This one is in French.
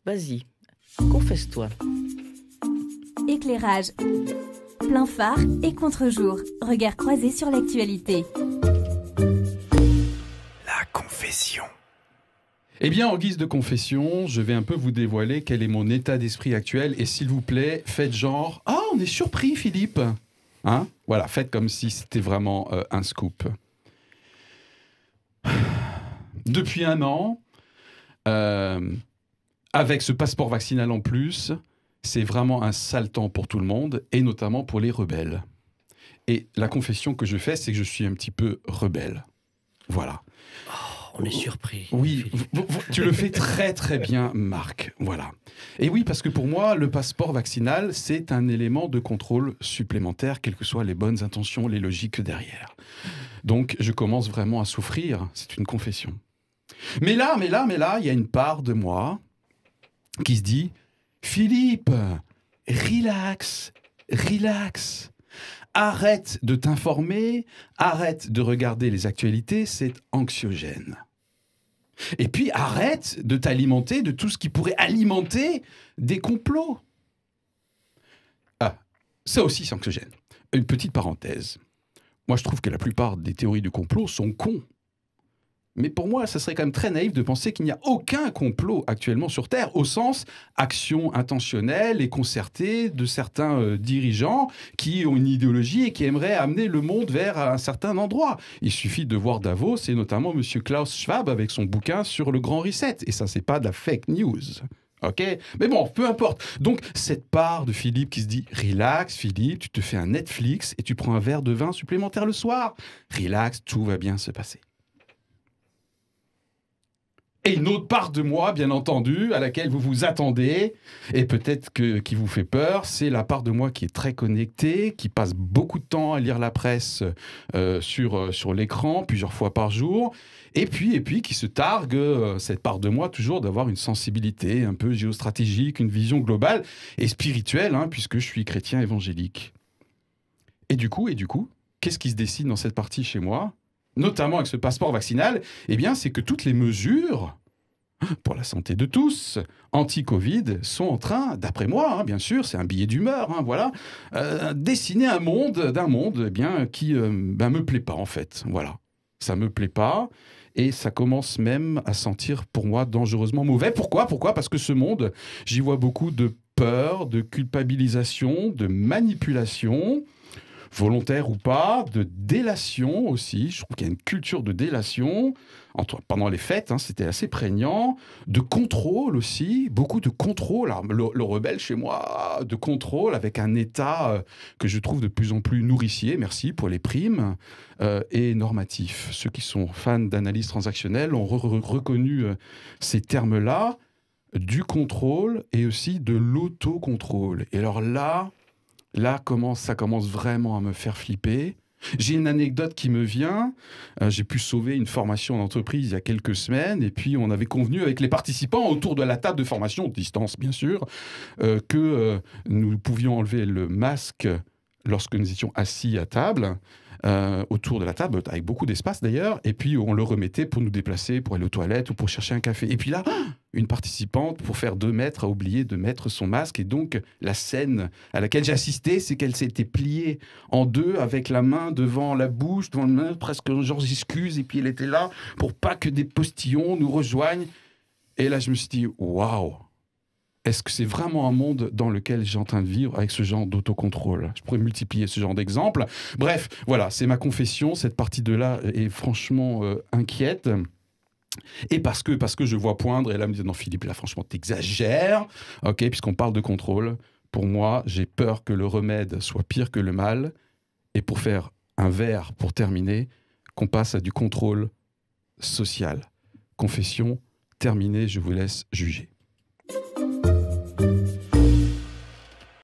Vas-y, confesse-toi. Éclairage. Plein phare et contre-jour. Regard croisé sur l'actualité. La confession. Eh bien, en guise de confession, je vais un peu vous dévoiler quel est mon état d'esprit actuel. Et s'il vous plaît, faites genre « Ah, on est surpris, Philippe !» Hein? Voilà, faites comme si c'était vraiment un scoop. Depuis un an, avec ce passeport vaccinal en plus, c'est vraiment un sale temps pour tout le monde, et notamment pour les rebelles. Et la confession que je fais, c'est que je suis un petit peu rebelle. Voilà. On est surpris. Oui, tu le fais très très bien, Marc. Voilà. Et oui, parce que pour moi, le passeport vaccinal, c'est un élément de contrôle supplémentaire, quelles que soient les bonnes intentions, les logiques derrière. Donc, je commence vraiment à souffrir. C'est une confession. Mais là, il y a une part de moi qui se dit « Philippe, relax, relax. Arrête de t'informer, arrête de regarder les actualités, c'est anxiogène. Et puis arrête de t'alimenter de tout ce qui pourrait alimenter des complots. » Ah, ça aussi c'est anxiogène. Une petite parenthèse. Moi je trouve que la plupart des théories du complot sont cons. Mais pour moi, ça serait quand même très naïf de penser qu'il n'y a aucun complot actuellement sur Terre, au sens action intentionnelle et concertée de certains dirigeants qui ont une idéologie et qui aimeraient amener le monde vers un certain endroit. Il suffit de voir Davos et notamment M. Klaus Schwab avec son bouquin sur le Grand Reset. Et ça, c'est pas de la fake news. Ok, mais bon, peu importe. Donc, cette part de Philippe qui se dit « Relax, Philippe, tu te fais un Netflix et tu prends un verre de vin supplémentaire le soir. Relax, tout va bien se passer. » Et une autre part de moi, bien entendu, à laquelle vous vous attendez, et peut-être qui vous fait peur, c'est la part de moi qui est très connectée, qui passe beaucoup de temps à lire la presse sur l'écran, plusieurs fois par jour, et puis qui se targue, cette part de moi, toujours d'avoir une sensibilité un peu géostratégique, une vision globale et spirituelle, hein, puisque je suis chrétien évangélique. Et du coup, qu'est-ce qui se dessine dans cette partie chez moi ? Notamment avec ce passeport vaccinal, eh bien, c'est que toutes les mesures pour la santé de tous, anti-Covid, sont en train, d'après moi, hein, bien sûr, c'est un billet d'humeur, hein, voilà, dessiner un monde eh bien, qui me plaît pas, en fait. Voilà. Ça me plaît pas, et ça commence même à sentir, pour moi, dangereusement mauvais. Pourquoi ? Parce que ce monde, j'y vois beaucoup de peur, de culpabilisation, de manipulation, volontaire ou pas, de délation aussi. Je trouve qu'il y a une culture de délation. Pendant les fêtes, hein, c'était assez prégnant. De contrôle aussi, beaucoup de contrôle. Alors, le rebelle chez moi, de contrôle avec un État que je trouve de plus en plus nourricier, merci pour les primes, et normatif. Ceux qui sont fans d'analyse transactionnelle ont reconnu ces termes-là, du contrôle et aussi de l'autocontrôle. Et alors là, ça commence vraiment à me faire flipper. J'ai une anecdote qui me vient. J'ai pu sauver une formation d'entreprise il y a quelques semaines. Et puis, on avait convenu avec les participants autour de la table de formation, distance bien sûr, que nous pouvions enlever le masque lorsque nous étions assis à table, autour de la table, avec beaucoup d'espace d'ailleurs. Et puis, on le remettait pour nous déplacer, pour aller aux toilettes ou pour chercher un café. Et puis là, une participante, pour faire 2 mètres, a oublié de mettre son masque. Et donc, la scène à laquelle j'ai assisté, c'est qu'elle s'était pliée en 2 avec la main devant la bouche, devant le main, presque genre j'excuse. Et puis, elle était là pour pas que des postillons nous rejoignent. Et là, je me suis dit, waouh! Est-ce que c'est vraiment un monde dans lequel j'ai en train de vivre avec ce genre d'autocontrôle ? Je pourrais multiplier ce genre d'exemples. Bref, voilà, c'est ma confession. Cette partie de là est franchement inquiète. Et parce que je vois poindre, et là, me dit non, Philippe, là, franchement, t'exagères. Ok, puisqu'on parle de contrôle. Pour moi, j'ai peur que le remède soit pire que le mal. Et pour faire un vers, pour terminer, qu'on passe à du contrôle social. Confession terminée, je vous laisse juger.